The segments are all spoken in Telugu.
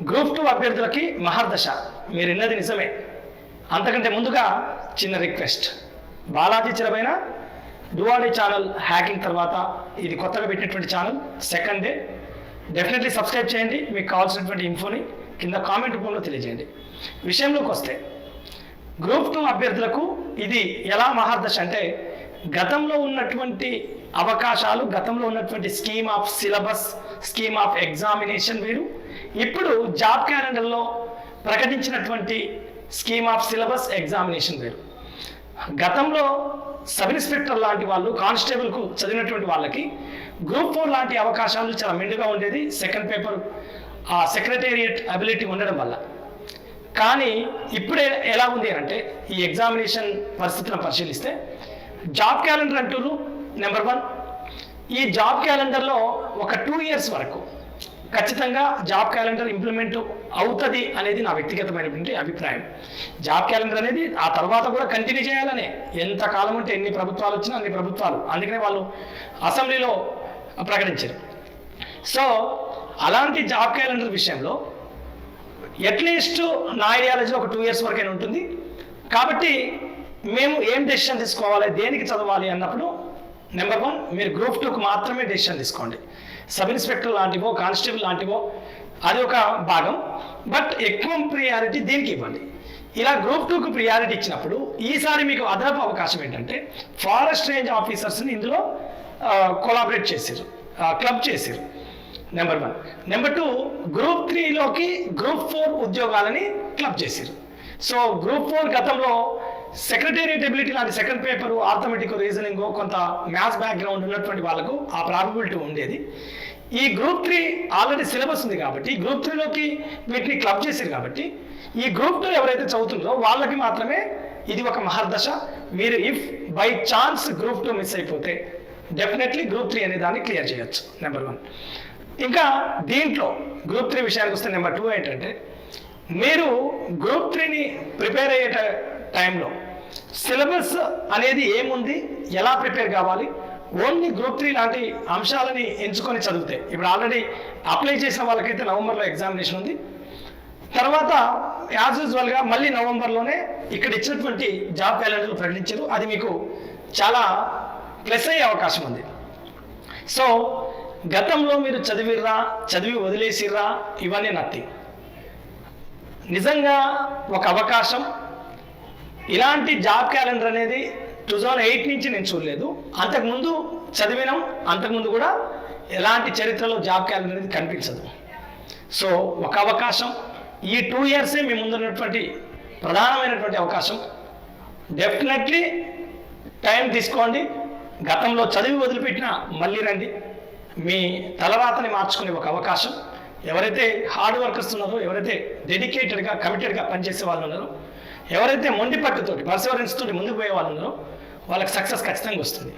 గ్రూప్ 2 అభ్యర్థులకి మహర్దశ. మీరు విన్నది నిజమే. అంతకంటే ముందుగా చిన్న రిక్వెస్ట్, బాలాజీ చిరబైన డువాడే ఛానల్ హ్యాకింగ్ తర్వాత ఇది కొత్తగా పెట్టినటువంటి channel, second day. Definitely subscribe చేయండి. మీకు కావాల్సినటువంటి ఇన్ఫోని కింద కామెంట్ రూపంలో తెలియజేయండి. విషయంలోకి వస్తే గ్రూప్ 2 అభ్యర్థులకు ఇది ఎలా మహర్దశ అంటే, గతంలో ఉన్నటువంటి అవకాశాలు, గతంలో ఉన్నటువంటి scheme of syllabus, scheme of examination వేరు, ఇప్పుడు జాబ్ క్యాలెండర్లో ప్రకటించినటువంటి స్కీమ్ ఆఫ్ సిలబస్, ఎగ్జామినేషన్ వేరు. గతంలో సబ్ ఇన్స్పెక్టర్ లాంటి వాళ్ళు, కానిస్టేబుల్కు చదివినటువంటి వాళ్ళకి గ్రూప్ 4 లాంటి అవకాశాలు చాలా మెండుగా ఉండేది. సెకండ్ పేపర్ ఆ సెక్రటేరియట్ అబిలిటీ ఉండడం వల్ల. కానీ ఇప్పుడే ఎలా ఉంది అంటే, ఈ ఎగ్జామినేషన్ పరిస్థితులను పరిశీలిస్తే జాబ్ క్యాలెండర్ అంటారు నెంబర్ 1. ఈ జాబ్ క్యాలెండర్లో ఒక 2 years వరకు ఖచ్చితంగా జాబ్ క్యాలెండర్ ఇంప్లిమెంట్ అవుతుంది అనేది నా వ్యక్తిగతమైనటువంటి అభిప్రాయం. జాబ్ క్యాలెండర్ అనేది ఆ తర్వాత కూడా కంటిన్యూ చేయాలనే, ఎంతకాలం అంటే ఎన్ని ప్రభుత్వాలు వచ్చినా అన్ని ప్రభుత్వాలు, అందుకనే వాళ్ళు అసెంబ్లీలో ప్రకటించారు. సో అలాంటి జాబ్ క్యాలెండర్ విషయంలో అట్లీస్ట్ నా ఐడియాలజీలో ఒక 2 years వరకైనా ఉంటుంది. కాబట్టి మేము ఏం డెసిషన్ తీసుకోవాలి, దేనికి చదవాలి అన్నప్పుడు నెంబర్ 1 మీరు గ్రూప్ 2కు మాత్రమే డెసిషన్ తీసుకోండి. సబ్ ఇన్స్పెక్టర్ లాంటివో, కానిస్టేబుల్ లాంటివో అది ఒక భాగం, బట్ ఎక్కువ ప్రియారిటీ దీనికి ఇవ్వండి. ఇలా గ్రూప్ 2కు ప్రియారిటీ ఇచ్చినప్పుడు ఈసారి మీకు అదనపు అవకాశం ఏంటంటే, ఫారెస్ట్ రేంజ్ ఆఫీసర్స్ని ఇందులో కొలాబరేట్ చేసారు, క్లబ్ చేసారు. నెంబర్ 1. నెంబర్ 2, గ్రూప్ 3లోకి గ్రూప్ 4 ఉద్యోగాలని క్లబ్ చేసారు. సో గ్రూప్ 4 గతంలో సెక్రటేరియట్ ఎబిలిటీ లాంటి సెకండ్ పేపరు, ఆర్థమెటిక్, రీజనింగ్, కొంత మ్యాథ్స్ బ్యాక్గ్రౌండ్ ఉన్నటువంటి వాళ్ళకు ఆ ప్రాబబిలిటీ ఉండేది. ఈ గ్రూప్ 3 ఆల్రెడీ సిలబస్ ఉంది కాబట్టి గ్రూప్ 3లోకి వీటిని క్లబ్ చేశారు. కాబట్టి ఈ గ్రూప్ 2 ఎవరైతే చదువుతుందో వాళ్ళకి మాత్రమే ఇది ఒక మహర్దశ. మీరు if by chance group 2 miss అయిపోతే డెఫినెట్లీ గ్రూప్ 3 అనే దాన్ని క్లియర్ చేయొచ్చు. నెంబర్ 1. ఇంకా దీంట్లో గ్రూప్ 3 విషయానికి వస్తే నెంబర్ 2 ఏంటంటే, మీరు గ్రూప్ 3ని ప్రిపేర్ అయ్యే టైంలో సిలబస్ అనేది ఏముంది, ఎలా ప్రిపేర్ కావాలి, ఓన్లీ గ్రూప్ 3 లాంటి అంశాలని ఎంచుకొని చదివితే, ఇప్పుడు ఆల్రెడీ అప్లై చేసిన వాళ్ళకైతే నవంబర్లో ఎగ్జామినేషన్ ఉంది. తర్వాత యాజ్ యూజువల్గా మళ్ళీ నవంబర్లోనే ఇక్కడ ఇచ్చినటువంటి జాబ్ క్యాలెండర్లు ప్రకటించారు. అది మీకు చాలా ప్లస్ అయ్యే అవకాశం ఉంది. సో గతంలో మీరు చదివి వదిలేసిర్రా, ఇవన్నీ నథింగ్. నిజంగా ఒక అవకాశం. ఇలాంటి జాబ్ క్యాలెండర్ అనేది 2008 నుంచి నేను చూడలేదు. అంతకుముందు చదివినాం, అంతకుముందు కూడా ఎలాంటి చరిత్రలో జాబ్ క్యాలెండర్ అనేది కనిపించదు. సో ఒక అవకాశం, ఈ 2 years మీ ముందున్నటువంటి ప్రధానమైనటువంటి అవకాశం. డెఫినెట్లీ టైం తీసుకోండి. గతంలో చదివి వదిలిపెట్టినా మళ్ళీ రండి. మీ తలరాతని మార్చుకునే ఒక అవకాశం. ఎవరైతే హార్డ్ వర్కర్స్ ఉన్నారో, ఎవరైతే డెడికేటెడ్గా, కమిటెడ్గా పనిచేసే వాళ్ళు ఉన్నారో, ఎవరైతే మొండి పట్టుతోటి, పర్సవరెన్స్ తోటి ముందుకు పోయే వాళ్ళు ఉన్నారో వాళ్ళకి సక్సెస్ ఖచ్చితంగా వస్తుంది.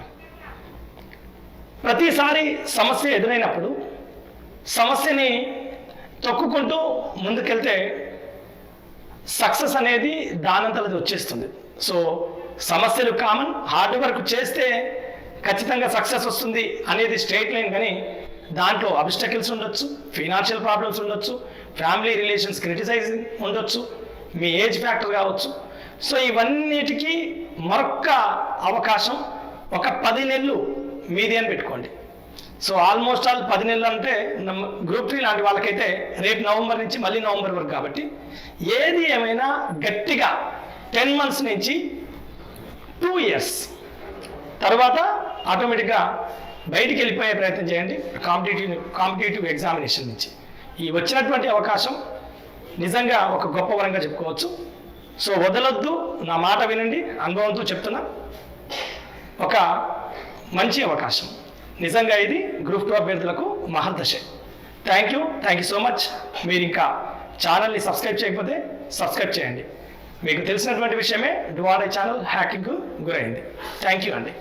ప్రతిసారి సమస్య ఎదురైనప్పుడు సమస్యని తొక్కుకుంటూ ముందుకెళ్తే సక్సెస్ అనేది దానంతలది వచ్చేస్తుంది. సో సమస్యలు కామన్, హార్డ్ వర్క్ చేస్తే ఖచ్చితంగా సక్సెస్ వస్తుంది అనేది స్ట్రైట్ లైన్. కానీ దాంట్లో అబ్స్టకిల్స్ ఉండొచ్చు, ఫైనాన్షియల్ ప్రాబ్లమ్స్ ఉండొచ్చు, ఫ్యామిలీ రిలేషన్స్ క్రిటిసైజింగ్ ఉండొచ్చు, మీ ఏజ్ ఫ్యాక్టర్ కావచ్చు. సో ఇవన్నిటికీ మరొక్క అవకాశం, ఒక 10 నెలలు మీది అని పెట్టుకోండి. సో ఆల్మోస్ట్ ఆల్ 10 నెలలు అంటే గ్రూప్ 3 లాంటి వాళ్ళకైతే రేపు నవంబర్ నుంచి మళ్ళీ నవంబర్ వరకు. కాబట్టి ఏది ఏమైనా గట్టిగా 10 months నుంచి 2 years తర్వాత ఆటోమేటిక్గా బయటికి వెళ్ళిపోయే ప్రయత్నం చేయండి కాంపిటేటివ్ ఎగ్జామినేషన్ నుంచి. ఈ వచ్చినటువంటి అవకాశం నిజంగా ఒక గొప్ప వరంగా చెప్పుకోవచ్చు. సో వదలొద్దు, నా మాట వినండి, అనుభవంతో చెప్తున్నా. ఒక మంచి అవకాశం నిజంగా. ఇది గ్రూప్ 2 అభ్యర్థులకు మహర్దశ. Thank you so much. మీరు ఇంకా ఛానల్ని సబ్స్క్రైబ్ చేయకపోతే సబ్స్క్రైబ్ చేయండి. మీకు తెలిసినటువంటి విషయమే, డువాడే ఛానల్ హ్యాకింగ్కు గురైంది. థ్యాంక్ యూ అండి.